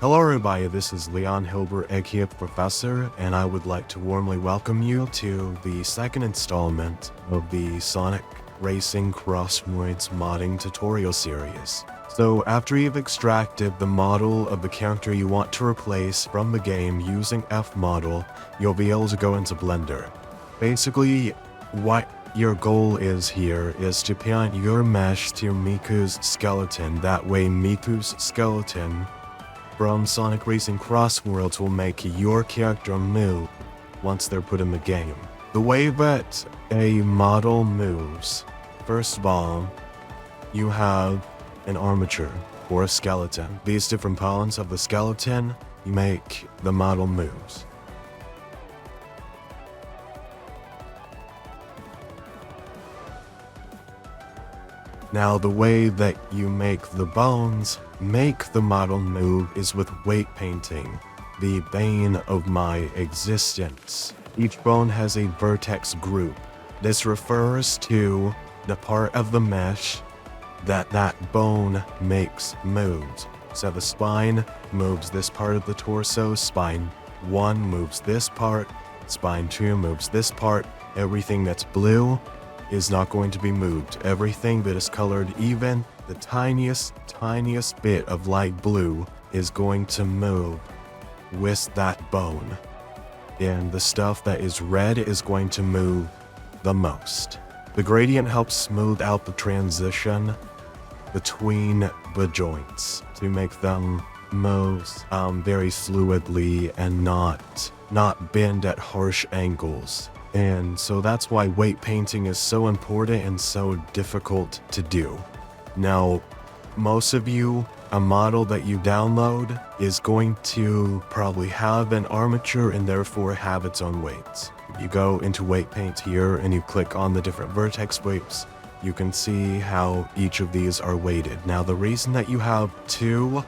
Hello everybody, this is Leon Hilbert, aka Professor, and I would like to warmly welcome you to the second installment of the Sonic Racing CrossWorlds modding tutorial series. So after you've extracted the model of the character you want to replace from the game using F-model, you'll be able to go into Blender. Basically, what your goal is here is to parent your mesh to Miku's skeleton. That way Miku's skeleton from Sonic Racing CrossWorlds will make your character move once they're put in the game. The way that a model moves, first of all, you have an armature or a skeleton. These different parts of the skeleton make the model moves. Now the way that you make the bones make the model move is with weight painting, the bane of my existence. Each bone has a vertex group. This refers to the part of the mesh that bone makes moves. So the spine moves this part of the torso, spine 1 moves this part, spine 2 moves this part. Everything that's blue is not going to be moved. Everything that is colored even the tiniest bit of light blue is going to move with that bone. And the stuff that is red is going to move the most. The gradient helps smooth out the transition between the joints to make them move very fluidly and not bend at harsh angles. And so that's why weight painting is so important and so difficult to do. Now, most of you, a model that you download is going to probably have an armature and therefore have its own weights. If you go into weight paint here and you click on the different vertex weights, you can see how each of these are weighted. Now, the reason that you have 2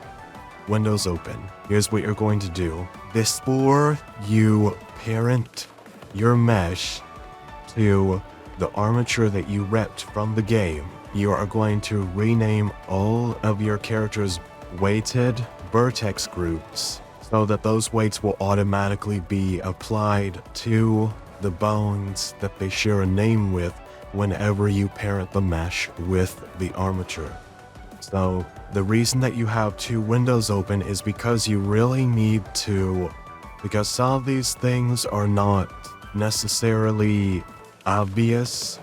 windows open, here's what you're going to do. Before you parent your mesh to the armature that you repped from the game, you are going to rename all of your character's weighted vertex groups so that those weights will automatically be applied to the bones that they share a name with whenever you parent the mesh with the armature. So the reason that you have 2 windows open is because you really need to, because some of these things are not necessarily obvious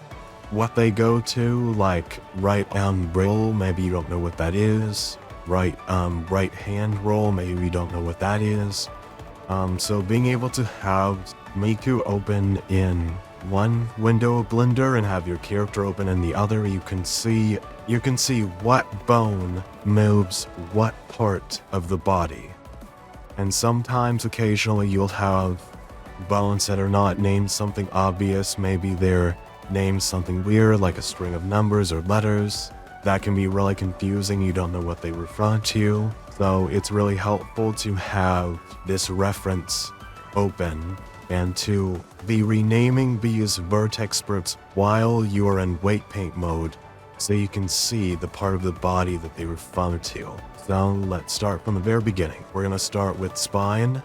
what they go to, like right roll, maybe you don't know what that is. Right hand roll, maybe you don't know what that is. So being able to have Miku open in one window of Blender and have your character open in the other, you can see what bone moves what part of the body. And sometimes occasionally you'll have bones that are not named something obvious. Maybe they're named something weird like a string of numbers or letters. That can be really confusing. You don't know what they refer to. So it's really helpful to have this reference open and to be renaming these vertex groups while you're in weight paint mode so you can see the part of the body that they refer to. So let's start from the very beginning. We're going to start with spine.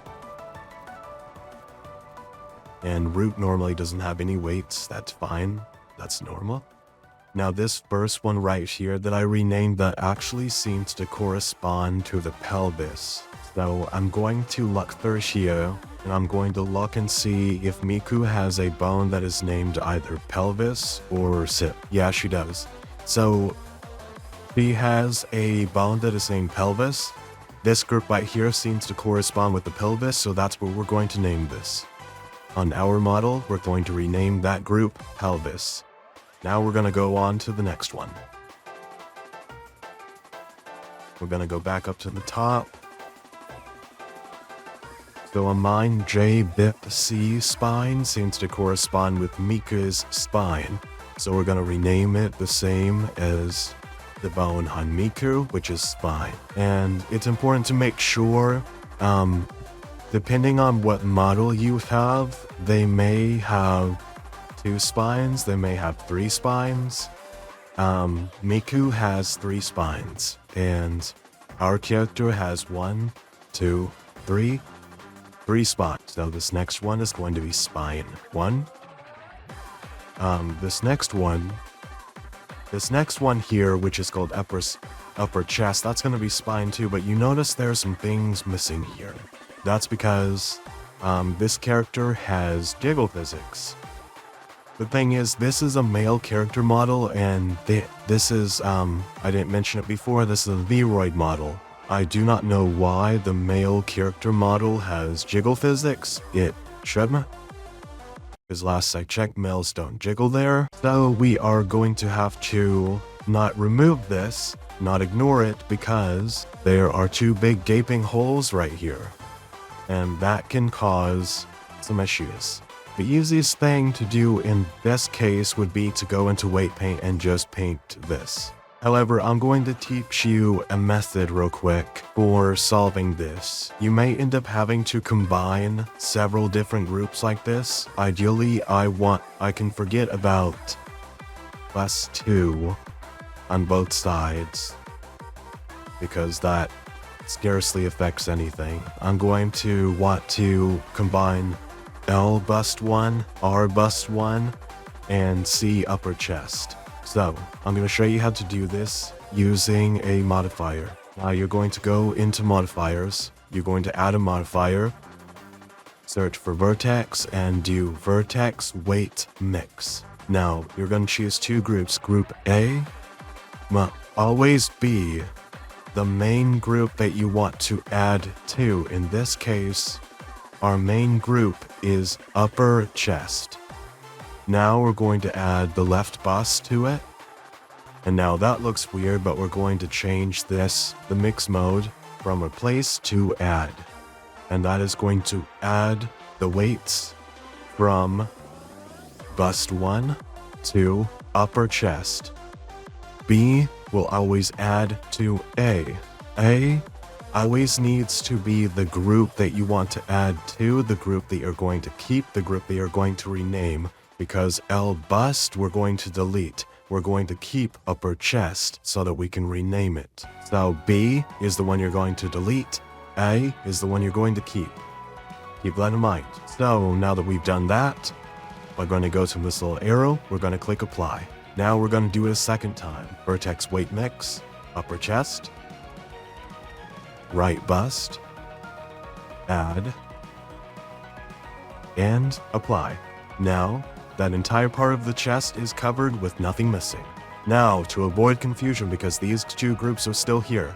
And root normally doesn't have any weights. That's fine. That's normal. Now this first one right here that I renamed, that actually seems to correspond to the pelvis. So I'm going to look through here and I'm going to look and see if Miku has a bone that is named either pelvis or hip. Yeah, she does. So she has a bone that is named pelvis. This group right here seems to correspond with the pelvis, so that's what we're going to name this. On our model, we're going to rename that group pelvis. Now we're going to go on to the next one. We're going to go back up to the top. So on mine, J, BIP, C spine seems to correspond with Miku's spine. So we're going to rename it the same as the bone on Miku, which is spine. And it's important to make sure, depending on what model you have, they may have 2 spines, they may have 3 spines. Miku has 3 spines, and our character has 1, 2, 3. 3 spots. So this next one is going to be spine 1. This next one here, which is called upper chest, that's going to be spine 2, but you notice there's some things missing here. That's because this character has jiggle physics. The thing is, this is a male character model, and this is, I didn't mention it before, this is a Leroy model. I do not know why the male character model has jiggle physics. It shouldn't, because last I checked, males don't jiggle there. So we are going to have to not remove this, not ignore it, because there are 2 big gaping holes right here. And that can cause some issues. The easiest thing to do in this case would be to go into weight paint and just paint this. However, I'm going to teach you a method real quick for solving this. You may end up having to combine several different groups like this. Ideally, I can forget about +2 on both sides, because that scarcely affects anything. I'm going to want to combine L bust 1, R bust 1, and C upper chest. So, I'm going to show you how to do this using a modifier. Now you're going to go into modifiers, you're going to add a modifier, search for vertex, and do vertex weight mix. Now, you're going to choose 2 groups. Group A will always be the main group that you want to add to. In this case, our main group is upper chest. Now we're going to add the left bust to it. And now that looks weird, but we're going to change this, the mix mode, from replace to add. And that is going to add the weights from bust 1 to upper chest. B will always add to A. A always needs to be the group that you want to add to, the group that you're going to keep, the group that you're going to rename, because L bust we're going to delete. We're going to keep upper chest so that we can rename it. So B is the one you're going to delete, A is the one you're going to keep. Keep that in mind. So now that we've done that, we're going to go to this little arrow, we're going to click apply. Now we're going to do it a second time. Vertex weight mix, upper chest, right bust, add, and apply. Now, that entire part of the chest is covered with nothing missing. Now, to avoid confusion, because these 2 groups are still here,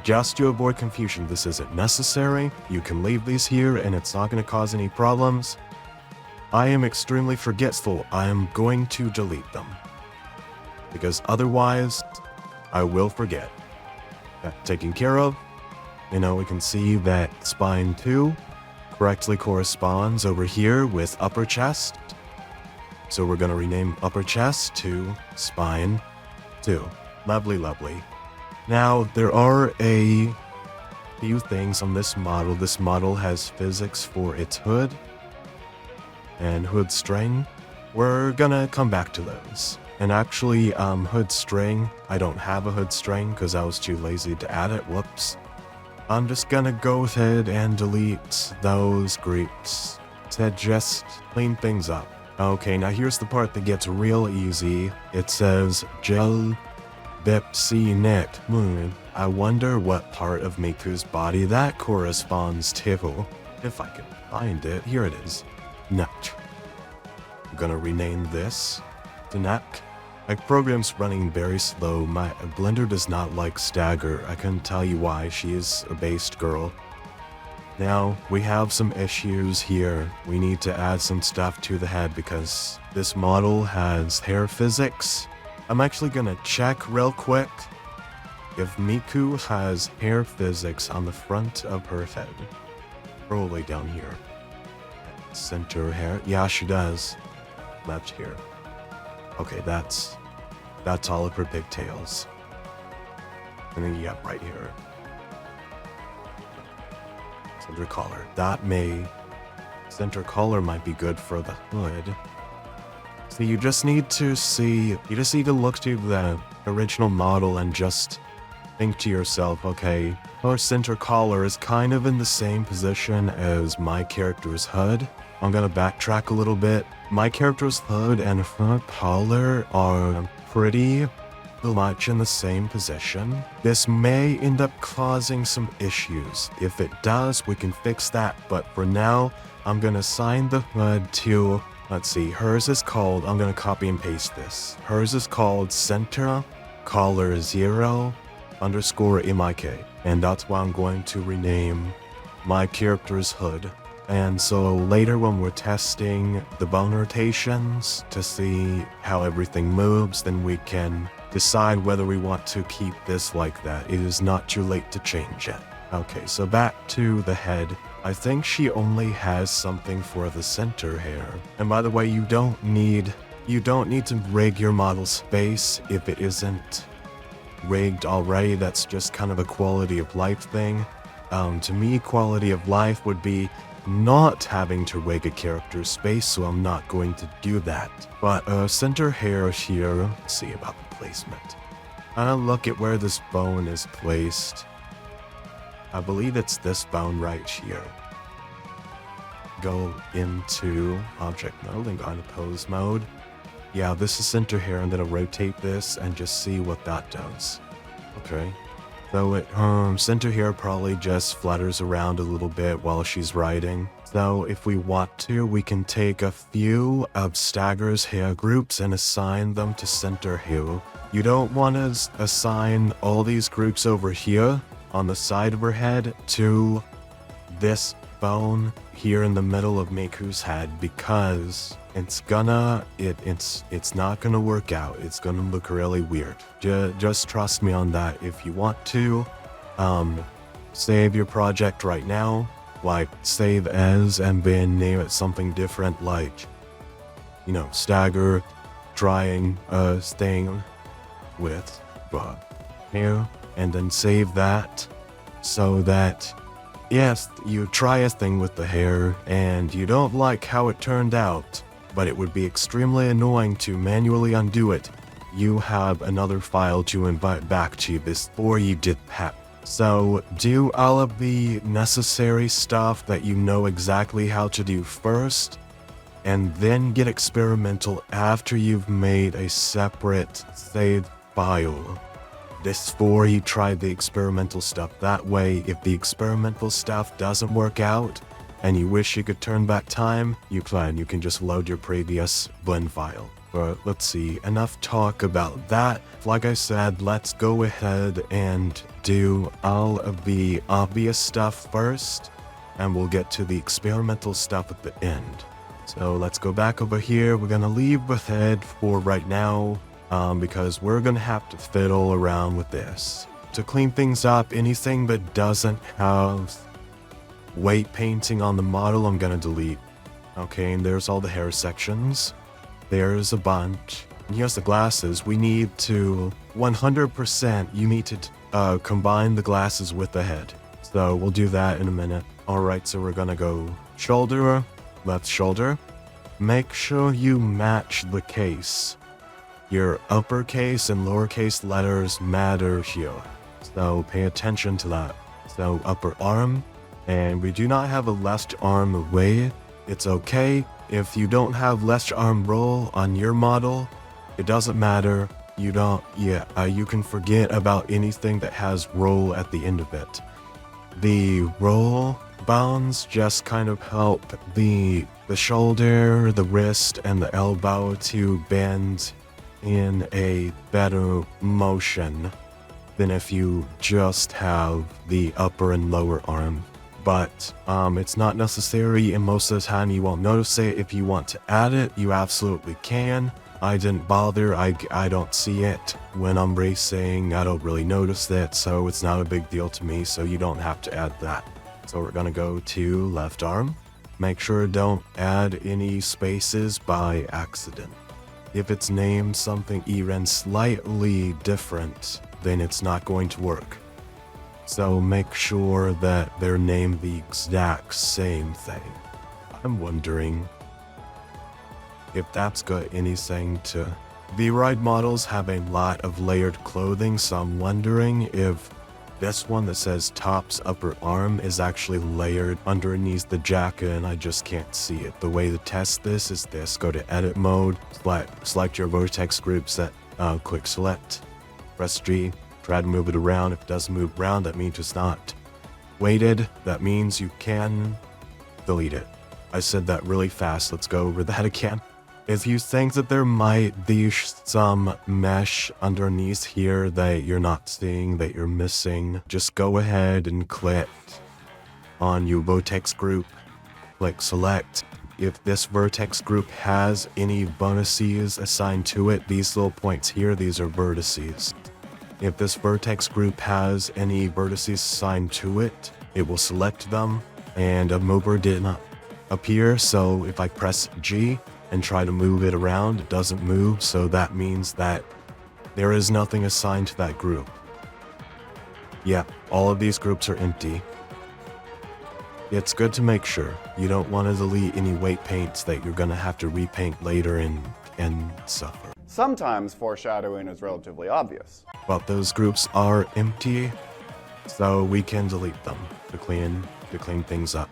just to avoid confusion, this isn't necessary. You can leave these here and it's not going to cause any problems. I am extremely forgetful. I am going to delete them, because otherwise I will forget. That taken care of. You know, we can see that spine 2 correctly corresponds over here with upper chest. So we're going to rename upper chest to spine 2. Lovely, lovely. Now, there are a few things on this model. This model has physics for its hood and hood string. We're gonna come back to those. And actually, hood string, I don't have a hood string because I was too lazy to add it. Whoops. I'm just gonna go ahead and delete those groups to just clean things up. Okay, now here's the part that gets real easy. It says gel bipsy net moon. I wonder what part of Miku's body that corresponds to. If I can find it, here it is. Neck. I'm gonna rename this to neck. My program's running very slow. My Blender does not like stagger. I couldn't tell you why. She is a based girl. Now, we have some issues here. We need to add some stuff to the head because this model has hair physics. I'm actually gonna check real quick if Miku has hair physics on the front of her head. Probably down here. Center hair. Yeah, she does. Left here. Okay, that's all of her pigtails. And then yeah, right here. Center collar. Center collar might be good for the hood. So you just need to look to the original model and just think to yourself, okay, her center collar is kind of in the same position as my character's hood. I'm gonna backtrack a little bit. My character's hood and her collar are pretty much in the same position. This may end up causing some issues. If it does, we can fix that. But for now, I'm gonna assign the hood to, let's see, hers is called, I'm gonna copy and paste this. Hers is called center collar 0 underscore MIK. And that's why I'm going to rename my character's hood. And so later when we're testing the bone rotations to see how everything moves, then we can decide whether we want to keep this like that. It is not too late to change it. Okay, so back to the head. I think she only has something for the center hair. And by the way, you don't need to rig your model's face if it isn't rigged already. That's just kind of a quality of life thing. To me, quality of life would be not having to rig a character's space, so I'm not going to do that. But center hair here, let's see about the placement. Look at where this bone is placed. I believe it's this bone right here. Go into object mode and go into pose mode. Yeah, this is center hair. I'm gonna rotate this and just see what that does. Okay. So it, center hair probably just flutters around a little bit while she's riding. So if we want to, we can take a few of Stagger's hair groups and assign them to center hair. You don't want to assign all these groups over here on the side of her head to this bone here in the middle of Miku's head, because it's not gonna work out. It's gonna look really weird. Just trust me on that. If you want to save your project right now, like save as and then name it something different, like, you know, Stagger trying a thing with hair, and then save that so that, yes, you try a thing with the hair and you don't like how it turned out, but it would be extremely annoying to manually undo it. You have another file to invite back to you before you did that. So do all of the necessary stuff that you know exactly how to do first, and then get experimental after you've made a separate save file. This before you try the experimental stuff. That way, if the experimental stuff doesn't work out and you wish you could turn back time, you can just load your previous blend file. But let's see, enough talk about that. Like I said, let's go ahead and do all of the obvious stuff first, and we'll get to the experimental stuff at the end. So let's go back over here. We're gonna leave the head for right now, because we're gonna have to fiddle around with this. To clean things up, anything that doesn't have weight painting on the model, I'm gonna delete. Okay, and there's all the hair sections. There's a bunch. And here's the glasses. We need to, 100%, you need to combine the glasses with the head. So we'll do that in a minute. Alright, so we're gonna go shoulder, left shoulder. Make sure you match the case. Your uppercase and lowercase letters matter here, so pay attention to that. So upper arm, and we do not have a left arm away. It's okay if you don't have left arm roll on your model. It doesn't matter. You can forget about anything that has roll at the end of it. The roll bones just kind of help the shoulder, the wrist, and the elbow to bend in a better motion than if you just have the upper and lower arm. But it's not necessary, and most of the time you won't notice it. If you want to add it, you absolutely can. I didn't bother. I don't see it when I'm racing. I don't really notice that, so it's not a big deal to me, so you don't have to add that. So we're gonna go to left arm. Make sure don't add any spaces by accident. If it's named something even slightly different, then it's not going to work. So make sure that they're named the exact same thing. I'm wondering if that's got anything to The ride models have a lot of layered clothing, so I'm wondering if this one that says tops upper arm is actually layered underneath the jacket and I just can't see it. The way to test this is this. Go to edit mode, select your vertex group, quick select, press G, try to move it around. If it doesn't move around, that means it's not weighted. That means you can delete it. I said that really fast. Let's go over that again. If you think that there might be some mesh underneath here that you're not seeing, that you're missing, just go ahead and click on your vertex group, click select. If this vertex group has any vertices assigned to it, these little points here, these are vertices. If this vertex group has any vertices assigned to it, it will select them, and a mover did not appear, so if I press G, and try to move it around, it doesn't move, so that means that there is nothing assigned to that group. Yep, all of these groups are empty. It's good to make sure. You don't want to delete any weight paints that you're going to have to repaint later and suffer. Sometimes foreshadowing is relatively obvious. But those groups are empty, so we can delete them to clean things up.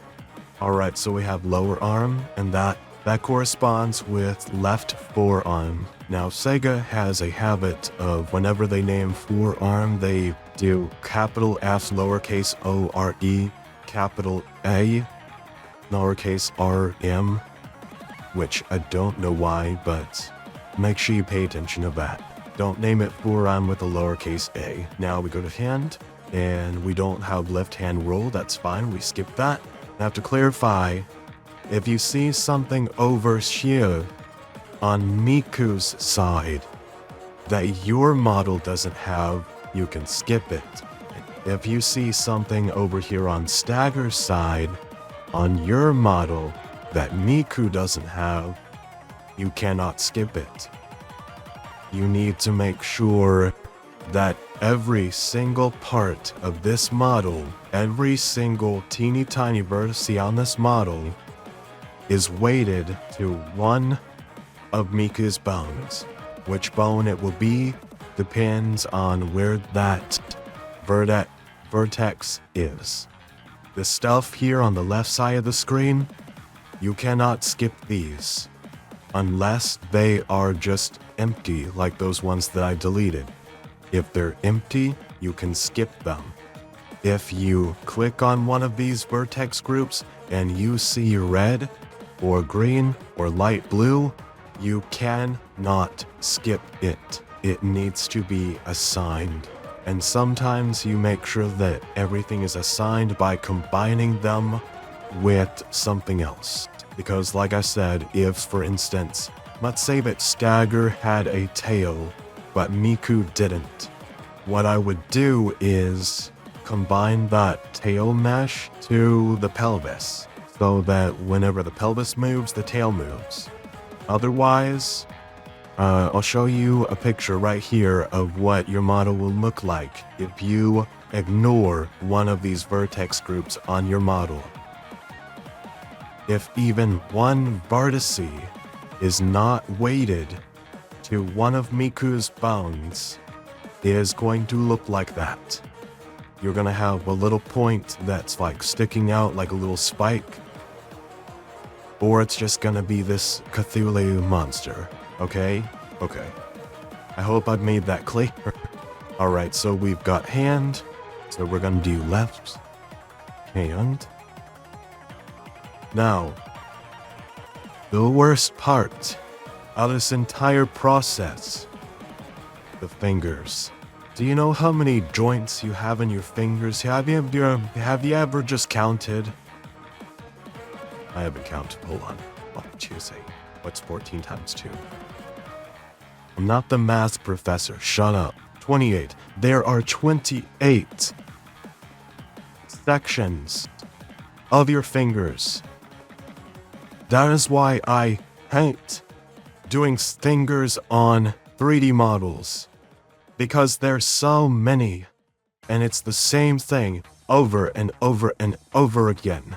Alright, so we have lower arm, and that corresponds with left forearm. Now, Sega has a habit of whenever they name forearm, they do capital F, lowercase o, R, E, capital A, lowercase r, M, which I don't know why, but make sure you pay attention to that. Don't name it forearm with a lowercase a. Now we go to hand, and we don't have left hand roll, that's fine, we skip that. Now to clarify, if you see something over here on Miku's side that your model doesn't have, you can skip it. If you see something over here on Stagger's side on your model that Miku doesn't have, you cannot skip it. You need to make sure that every single part of this model, every single teeny tiny vertex on this model is weighted to one of Miku's bones. Which bone it will be depends on where that vertex is. The stuff here on the left side of the screen, you cannot skip these unless they are just empty, like those ones that I deleted. If they're empty, you can skip them. If you click on one of these vertex groups and you see red or green or light blue, you cannot skip it. It needs to be assigned. And sometimes you make sure that everything is assigned by combining them with something else. Because like I said, if for instance, let's say that Stagger had a tail, but Miku didn't. What I would do is combine that tail mesh to the pelvis, so that whenever the pelvis moves, the tail moves. Otherwise, I'll show you a picture right here of what your model will look like if you ignore one of these vertex groups on your model. If even one vertice is not weighted to one of Miku's bones, it is going to look like that. You're gonna have a little point that's like sticking out like a little spike, or it's just gonna be this Cthulhu monster, okay? Okay. I hope I've made that clear. Alright, so we've got hand, so we're gonna do left hand. Now, the worst part of this entire process, the fingers. Do you know how many joints you have in your fingers? Have you ever just counted? I haven't counted. Hold on. What did you say? What's 14 times 2? I'm not the math professor. Shut up. 28. There are 28 sections of your fingers. That is why I hate doing fingers on 3D models. Because there's so many, and it's the same thing over and over and over again.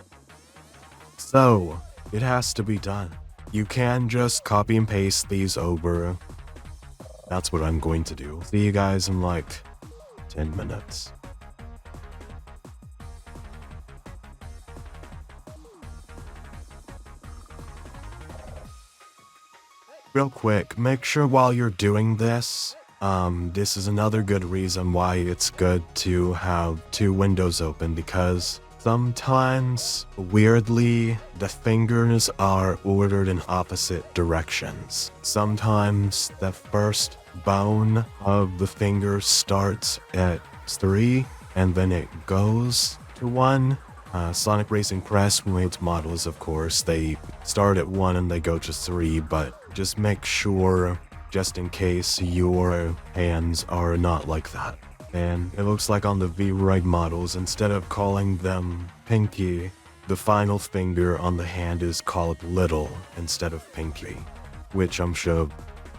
So, it has to be done. You can just copy and paste these over. That's what I'm going to do. See you guys in like 10 minutes. Real quick, make sure while you're doing this, this is another good reason why it's good to have 2 windows open, because sometimes, weirdly, the fingers are ordered in opposite directions. Sometimes the first bone of the finger starts at 3, and then it goes to 1. Sonic Racing Press Weight's models, of course, they start at 1 and they go to 3, but just make sure, just in case, your hands are not like that. And it looks like on the V-Ride models, instead of calling them pinky, the final finger on the hand is called little instead of pinky, which I'm sure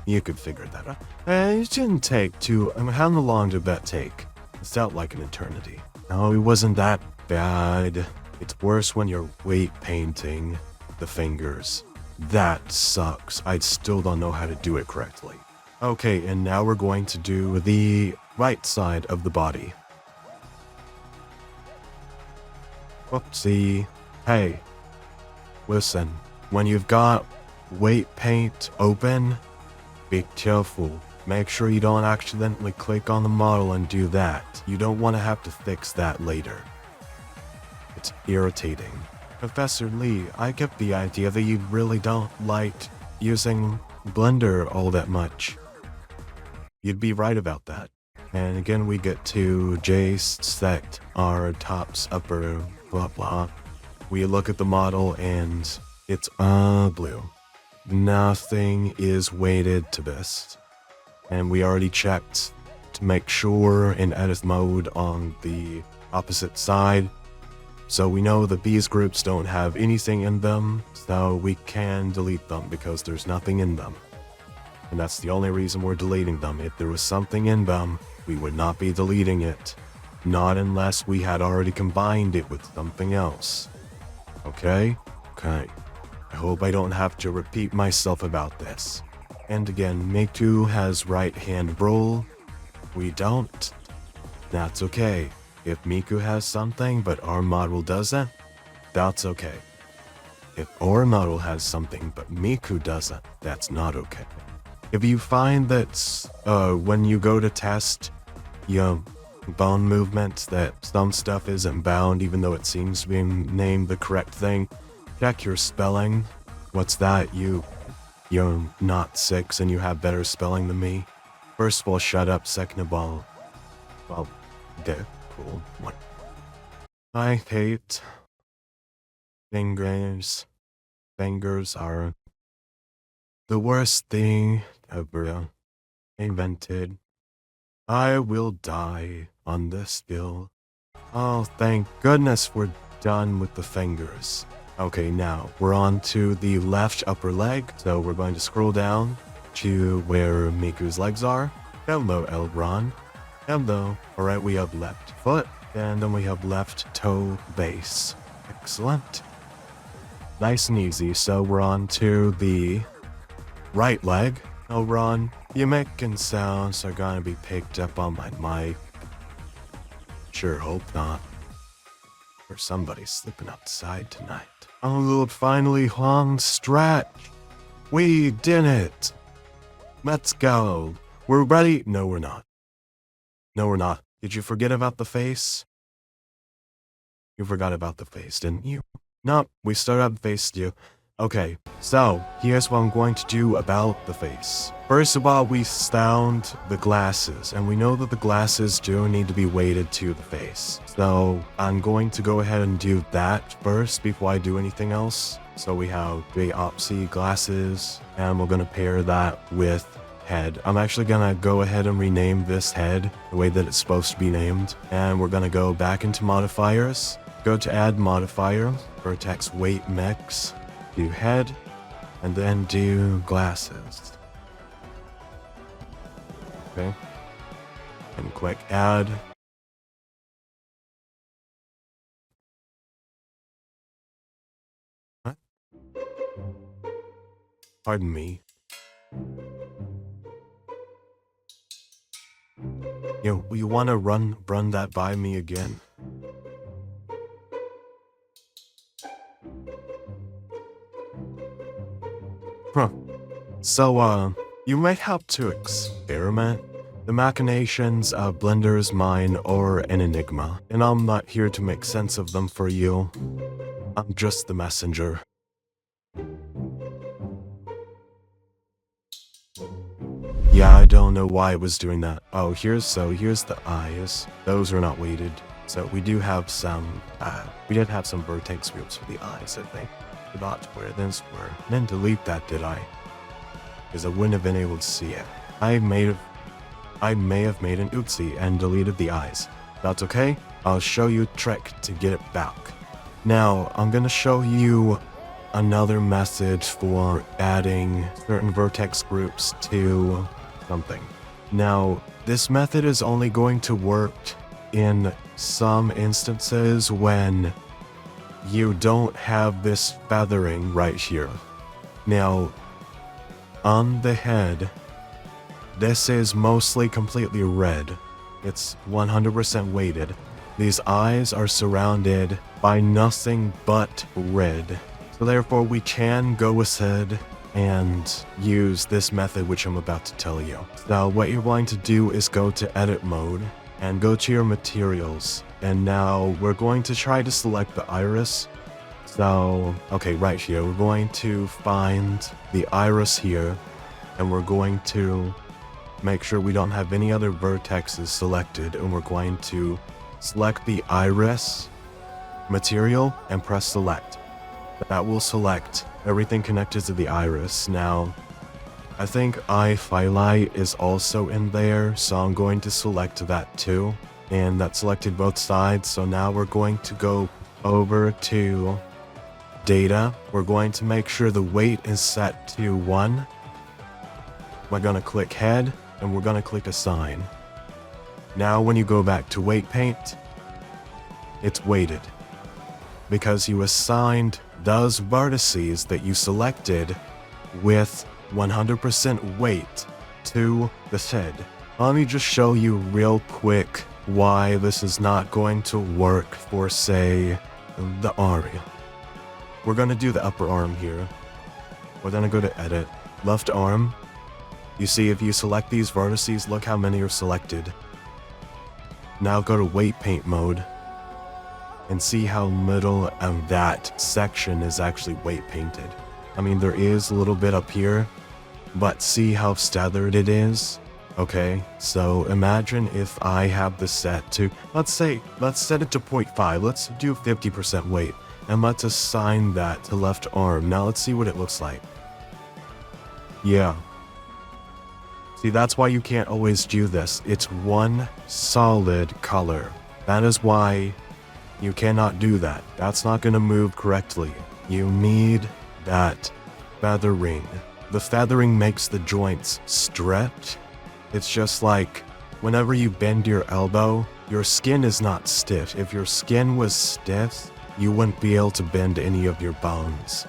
you could figure that out. It shouldn't take too... how long did that take? It felt like an eternity. No, it wasn't that bad. It's worse when you're weight painting the fingers. That sucks. I still don't know how to do it correctly. Okay, and now we're going to do the right side of the body. Whoopsie. Hey, listen. When you've got weight paint open, be careful. Make sure you don't accidentally click on the model and do that. You don't want to have to fix that later. It's irritating. Professor Lee, I get the idea that you really don't like using Blender all that much. You'd be right about that. And again, we get to Jace set our tops, upper, blah blah. We look at the model and it's blue. Nothing is weighted to this. And we already checked to make sure in edit mode on the opposite side. So we know that these groups don't have anything in them, so we can delete them because there's nothing in them. And that's the only reason we're deleting them. If there was something in them, we would not be deleting it. Not unless we had already combined it with something else. Okay? Okay. I hope I don't have to repeat myself about this. And again, Miku has right hand roll. We don't. That's okay. If Miku has something but our model doesn't, that's okay. If our model has something but Miku doesn't, that's not okay. If you find that when you go to test your bone movements that some stuff isn't bound even though it seems to be named the correct thing, check your spelling. What's that? You're not 6 and you have better spelling than me. First of all, shut up. Second of all, well, cool. What? I hate fingers. Fingers are the worst thing ever invented. I will die on this hill. Oh, thank goodness we're done with the fingers. Okay, now we're on to the left upper leg. So we're going to scroll down to where Miku's legs are. Hello, Elron. Hello. Alright, we have left foot, and then we have left toe base. Excellent. Nice and easy. So we're on to the right leg. Oh, Ron, your making sounds are gonna be picked up on my mic. Sure hope not. Or somebody's sleeping outside tonight. Oh, Lord, finally, long stretch. We did it. Let's go. We're ready. No, we're not. No, we're not. Did you forget about the face? You forgot about the face, didn't you? Nope, we started out the face too. Okay, so here's what I'm going to do about the face. First of all, we found the glasses, and we know that the glasses do need to be weighted to the face. So I'm going to go ahead and do that first before I do anything else. So we have the Opsy glasses, and we're going to pair that with head. I'm actually going to go ahead and rename this head the way that it's supposed to be named. And we're going to go back into modifiers, go to add modifier, Vertex Weight Mix, do head, and then do glasses. Okay. And click add. What? Pardon me. You want to run that by me again? Huh. So, you might have to experiment. The machinations of Blender's mind are an enigma, and I'm not here to make sense of them for you. I'm just the messenger. Yeah, I don't know why it was doing that. Oh, here's the eyes. Those are not weighted. So we do have some, we did have some vertex groups for the eyes, I think. Forgot where those were. I didn't delete that, did I? Because I wouldn't have been able to see it. I may have made an oopsie and deleted the eyes. That's okay. I'll show you a trick to get it back. Now, I'm gonna show you another method for adding certain vertex groups to something. Now, this method is only going to work in some instances when you don't have this feathering right here. Now, on the head, this is mostly completely red. It's 100% weighted. These eyes are surrounded by nothing but red. So therefore we can go ahead and use this method which I'm about to tell you. So what you're going to do is go to edit mode and go to your materials. And now we're going to try to select the iris. So, okay, right here, we're going to find the iris here, and we're going to make sure we don't have any other vertexes selected, and we're going to select the iris material and press select. That will select everything connected to the iris. Now, I think eye phyli is also in there, so I'm going to select that too. And that selected both sides, so now we're going to go over to data. We're going to make sure the weight is set to 1. We're going to click head, and we're going to click assign. Now when you go back to weight paint, it's weighted, because you assigned those vertices that you selected with 100% weight to the head. Let me just show you real quick why this is not going to work for, say, the arm. We're going to do the upper arm here. We're going to go to edit, left arm. You see, if you select these vertices, look how many are selected. Now go to weight paint mode and see how middle of that section is actually weight painted. I mean, there is a little bit up here, but see how staggered it is? Okay, so imagine if I have this set to, let's set it to 0.5. Let's do 50% weight, and let's assign that to left arm. Now let's see what it looks like. Yeah. See, that's why you can't always do this. It's one solid color. That is why you cannot do that. That's not going to move correctly. You need that feathering. The feathering makes the joints stretch. It's just like whenever you bend your elbow, your skin is not stiff. If your skin was stiff, you wouldn't be able to bend any of your bones.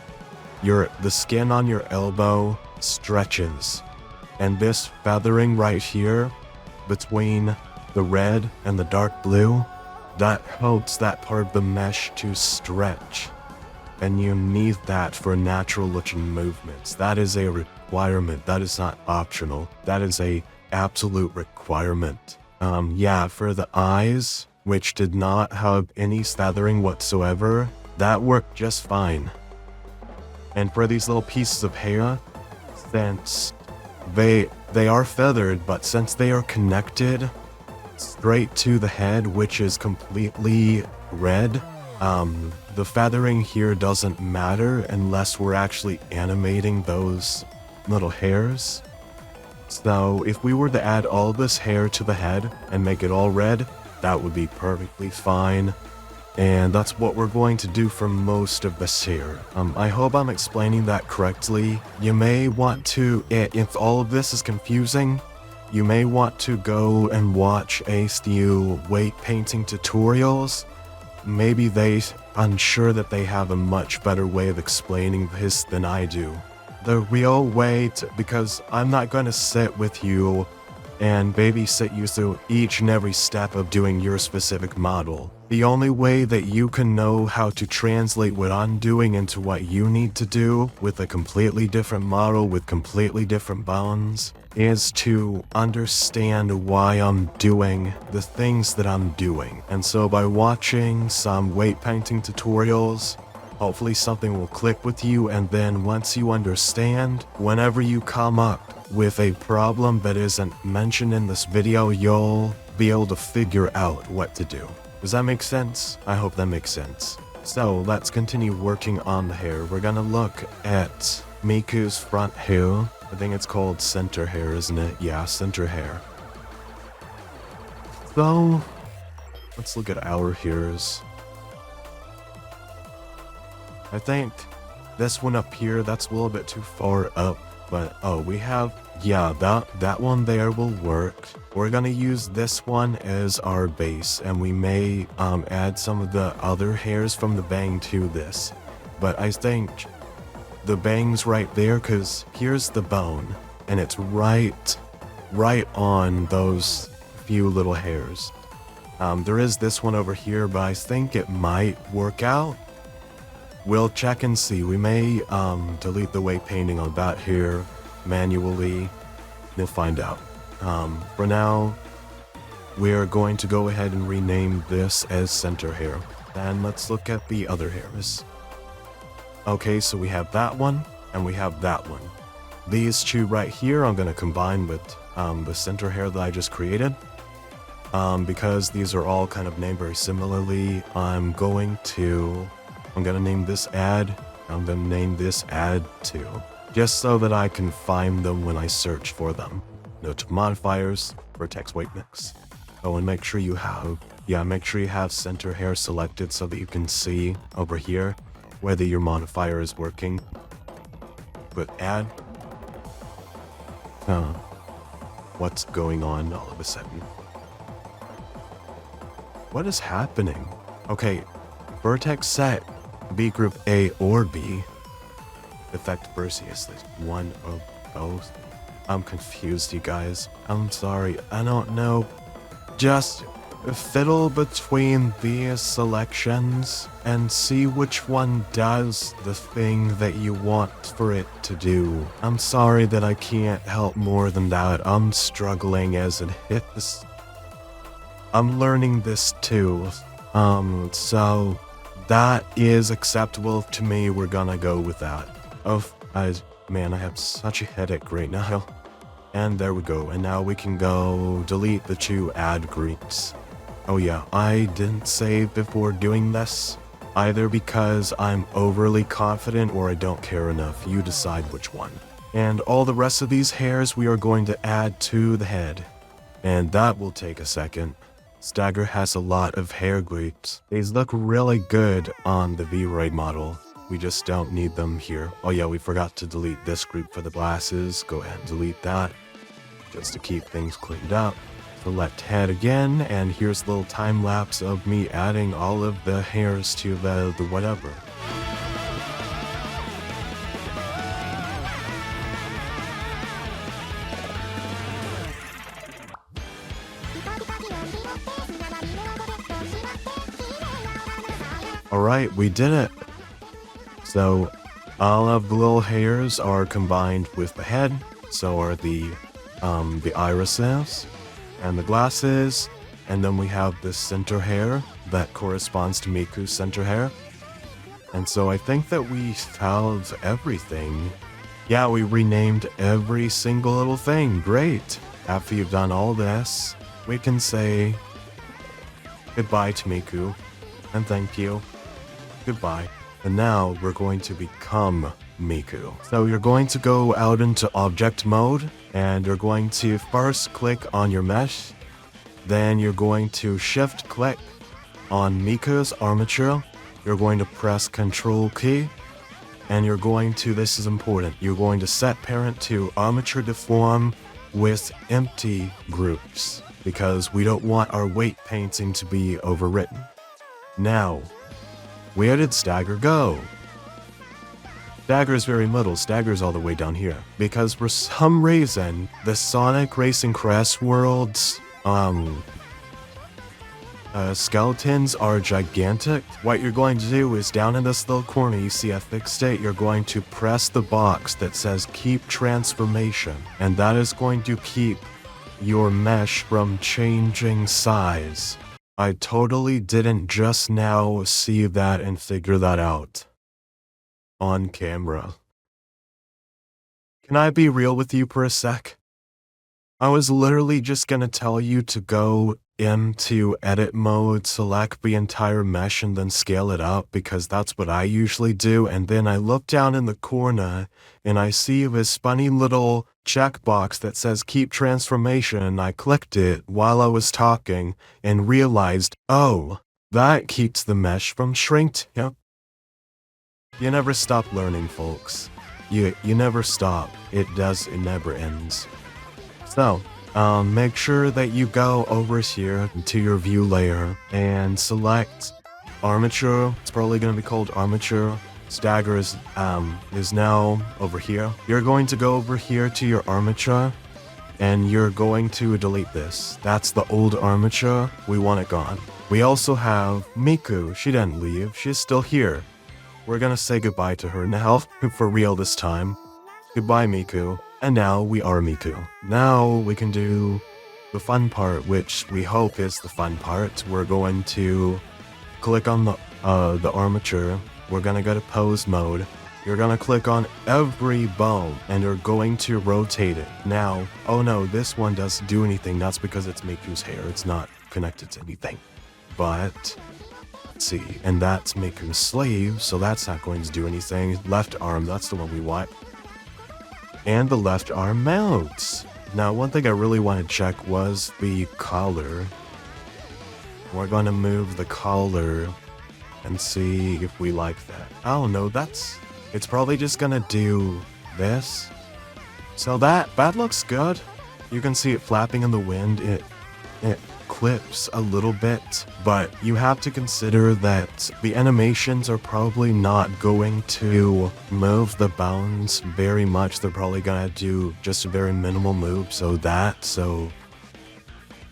The skin on your elbow stretches. And this feathering right here between the red and the dark blue, that helps that part of the mesh to stretch. And you need that for natural looking movements. That is a requirement. That is not optional. That is a absolute requirement. Yeah, for the eyes, which did not have any feathering whatsoever, that worked just fine. And for these little pieces of hair, since they are feathered, but since they are connected straight to the head, which is completely red, the feathering here doesn't matter unless we're actually animating those little hairs. So if we were to add all this hair to the head and make it all red, that would be perfectly fine. And that's what we're going to do for most of this hair. I hope I'm explaining that correctly. You may want to, if all of this is confusing, you may want to go and watch a few weight painting tutorials. Maybe I'm sure that they have a much better way of explaining this than I do. The real way because I'm not going to sit with you and babysit you through each and every step of doing your specific model. The only way that you can know how to translate what I'm doing into what you need to do with a completely different model with completely different bones is to understand why I'm doing the things that I'm doing. And so by watching some weight painting tutorials, hopefully something will click with you, and then once you understand, whenever you come up with a problem that isn't mentioned in this video, you'll be able to figure out what to do. Does that make sense? I hope that makes sense. So let's continue working on the hair. We're gonna look at Miku's front hair. I think it's called center hair, isn't it? Yeah, center hair. So let's look at our hairs. I think this one up here, that's a little bit too far up, but oh, we have, yeah, that one there will work. We're gonna use this one as our base, and we may add some of the other hairs from the bang to this. But I think the bang's right there, because here's the bone, and it's right on those few little hairs. There is this one over here, but I think it might work out. We'll check and see. We may delete the weight painting on that here manually. We'll find out. For now, we're going to go ahead and rename this as center hair. And let's look at the other hairs. Okay, so we have that one, and we have that one. These two right here I'm going to combine with the center hair that I just created. Because these are all kind of named very similarly, I'm going to name this add. I'm going to name this add 2. Just so that I can find them when I search for them. Note to modifiers, Vertex Weight mix. Oh, and make sure you have center hair selected so that you can see over here whether your modifier is working. But add. What's going on all of a sudden? What is happening? Okay, vertex set. B group A or B. Effect vertices. One of both. I'm confused, you guys. I'm sorry. I don't know. Just fiddle between these selections and see which one does the thing that you want for it to do. I'm sorry that I can't help more than that. I'm struggling as it hit this. I'm learning this too. So that is acceptable to me. We're gonna go with that. Man, I have such a headache right now. And there we go. And now we can go delete the 2 add groups. Oh yeah, I didn't save before doing this, either because I'm overly confident or I don't care enough. You decide which one. And all the rest of these hairs we are going to add to the head. And that will take a second. Stagger has a lot of hair groups. These look really good on the V-Roid model. We just don't need them here. Oh yeah, we forgot to delete this group for the glasses. Go ahead and delete that, just to keep things cleaned up. Select head again, and here's a little time lapse of me adding all of the hairs to the whatever. Alright, we did it. So, all of the little hairs are combined with the head, so are the irises, and the glasses, and then we have this center hair that corresponds to Miku's center hair. And so I think that we found everything. Yeah, we renamed every single little thing. Great. After you've done all this, we can say goodbye to Miku, and thank you. Goodbye. And now we're going to become Miku. So you're going to go out into object mode, and you're going to first click on your mesh. Then you're going to shift click on Miku's armature. You're going to press Control key, and you're going to, this is important, you're going to set parent to armature deform with empty groups, because we don't want our weight painting to be overwritten. Now, where did Stagger go? Stagger's very middle. Stagger's all the way down here. Because for some reason, the Sonic Racing CrossWorlds, skeletons are gigantic. What you're going to do is down in this little corner, you see a fixed state, you're going to press the box that says keep transformation. And that is going to keep your mesh from changing size. I totally didn't just now see that and figure that out on camera. Can I be real with you for a sec? I was literally just gonna tell you to go into edit mode, select the entire mesh, and then scale it up because that's what I usually do. And then I look down in the corner and I see this funny little checkbox that says keep transformation, and I clicked it while I was talking and realized, oh, that keeps the mesh from shrinking. Yep. You never stop learning, folks. You never stop. It never ends. So, make sure that you go over here to your view layer and select armature. It's probably going to be called armature. Stagger is now over here. You're going to go over here to your armature and you're going to delete this. That's the old armature. We want it gone. We also have Miku. She didn't leave. She's still here. We're going to say goodbye to her now, for real this time. Goodbye, Miku. And now we are Miku. Now we can do the fun part, which we hope is the fun part. We're going to click on the armature. We're gonna go to pose mode. You're gonna click on every bone and you're going to rotate it. Now, oh no, this one doesn't do anything. That's because it's Miku's hair. It's not connected to anything. But let's see, and that's Miku's sleeve, so that's not going to do anything. Left arm, that's the one we want. And the left arm mounts. Now, one thing I really want to check was the collar. We're going to move the collar and see if we like that. I don't know, it's probably just going to do this. So that looks good. You can see it flapping in the wind. It clips a little bit, but you have to consider that the animations are probably not going to move the bounds very much. They're probably gonna do just a very minimal move, so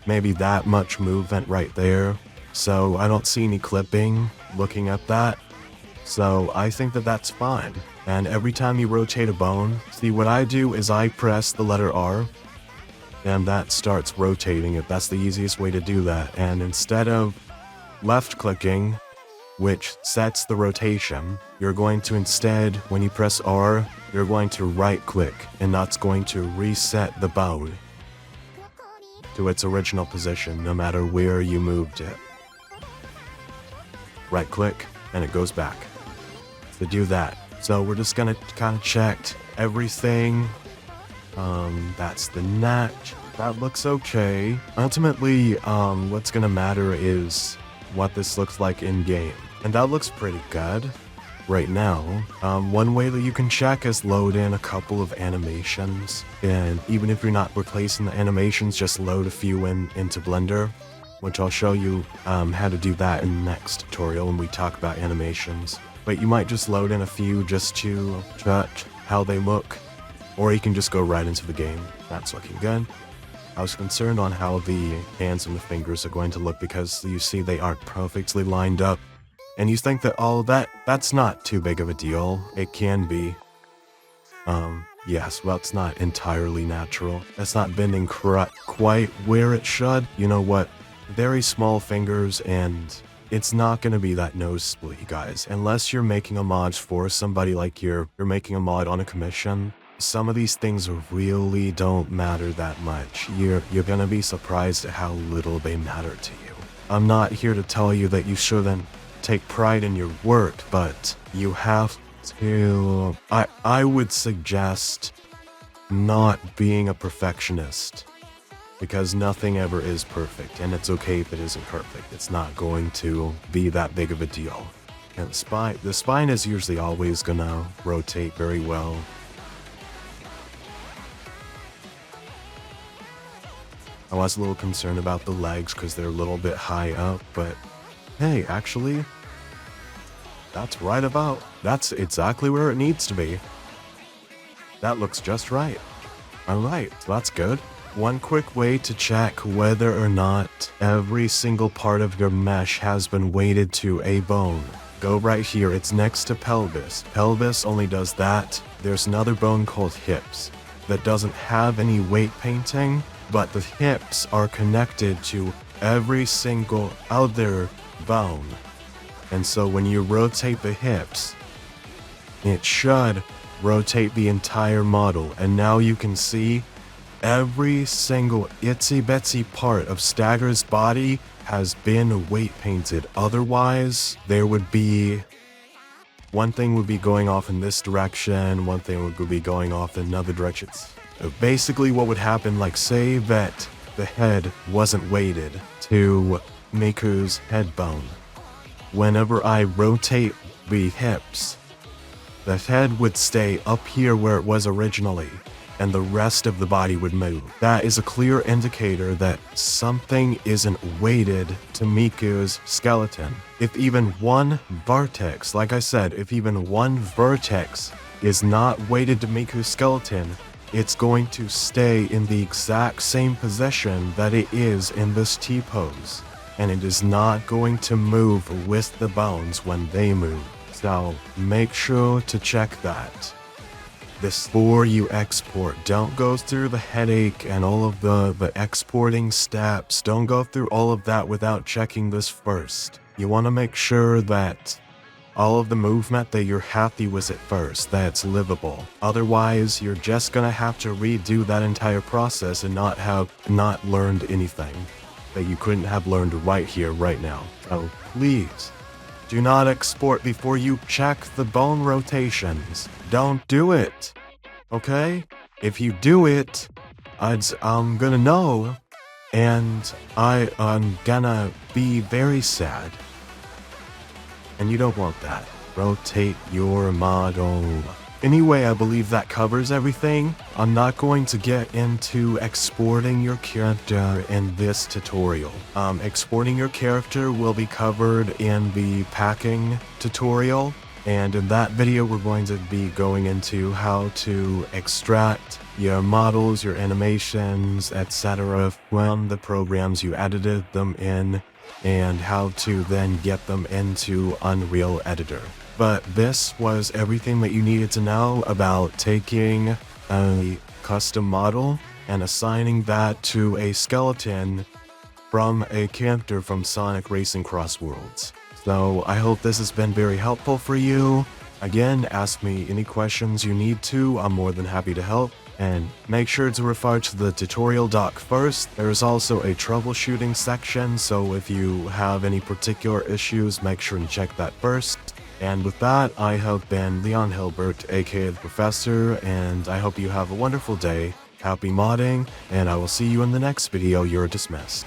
maybe that much movement right there. So I don't see any clipping looking at that. So I think that that's fine. And every time you rotate a bone, see what I do is I press the letter R and that starts rotating it. That's the easiest way to do that. And instead of left clicking, which sets the rotation, you're going to instead, when you press R, you're going to right click, and that's going to reset the bone to its original position, no matter where you moved it. Right click, and it goes back. To do that. So we're just gonna kind of check everything. That's the neck. That looks okay. Ultimately, what's gonna matter is what this looks like in game. And that looks pretty good right now. One way that you can check is load in a couple of animations. And even if you're not replacing the animations, just load a few into Blender, which I'll show you how to do that in the next tutorial when we talk about animations. But you might just load in a few just to check how they look. Or you can just go right into the game. That's looking good. I was concerned on how the hands and the fingers are going to look because you see they aren't perfectly lined up. And you think that, oh, that's not too big of a deal. It can be. Yes, well, it's not entirely natural. It's not bending quite where it should. You know what? Very small fingers, and it's not going to be that noticeable, you guys. Unless you're making a mod for somebody, like you're making a mod on a commission. Some of these things really don't matter that much. You're gonna be surprised at how little they matter to you. I'm not here to tell you that you shouldn't take pride in your work, but you have to... I would suggest not being a perfectionist, because nothing ever is perfect, and it's okay if it isn't perfect. It's not going to be that big of a deal. And the spine is usually always gonna rotate very well. I was a little concerned about the legs because they're a little bit high up, but hey, actually, That's exactly where it needs to be. That looks just right. Alright, so that's good. One quick way to check whether or not every single part of your mesh has been weighted to a bone. Go right here, it's next to pelvis. Pelvis only does that. There's another bone called hips that doesn't have any weight painting, but the hips are connected to every single other bone. And so when you rotate the hips, it should rotate the entire model. And now you can see every single itsy bitsy part of Stagger's body has been weight painted. Otherwise, there would be one thing would be going off in this direction, one thing would be going off in another direction. Basically what would happen, like say that the head wasn't weighted to Miku's head bone. Whenever I rotate the hips, the head would stay up here where it was originally, and the rest of the body would move. That is a clear indicator that something isn't weighted to Miku's skeleton. If even one vertex, like I said, if even one vertex is not weighted to Miku's skeleton, it's going to stay in the exact same position that it is in this T-pose. And it is not going to move with the bones when they move. So make sure to check that. Before you export, don't go through the headache and all of the exporting steps. Don't go through all of that without checking this first. You want to make sure that all of the movement that you're happy with at first, that it's livable. Otherwise, you're just gonna have to redo that entire process and not learned anything that you couldn't have learned right here, right now. So please, do not export before you check the bone rotations. Don't do it, okay? If you do it, I'm gonna know, and I'm gonna be very sad. And you don't want that. Rotate your model. Anyway, I believe that covers everything. I'm not going to get into exporting your character in this tutorial. Exporting your character will be covered in the packing tutorial. And in that video, we're going to be going into how to extract your models, your animations, etc. from the programs you edited them in, and how to then get them into Unreal Editor. But this was everything that you needed to know about taking a custom model and assigning that to a skeleton from a character from Sonic Racing CrossWorlds. So I hope this has been very helpful for you. Again, ask me any questions you need to. I'm more than happy to help. And make sure to refer to the tutorial doc first. There is also a troubleshooting section, so if you have any particular issues, make sure to check that first. And with that, I have been Leon Hilbert, aka the Professor, and I hope you have a wonderful day. Happy modding, and I will see you in the next video. You're dismissed.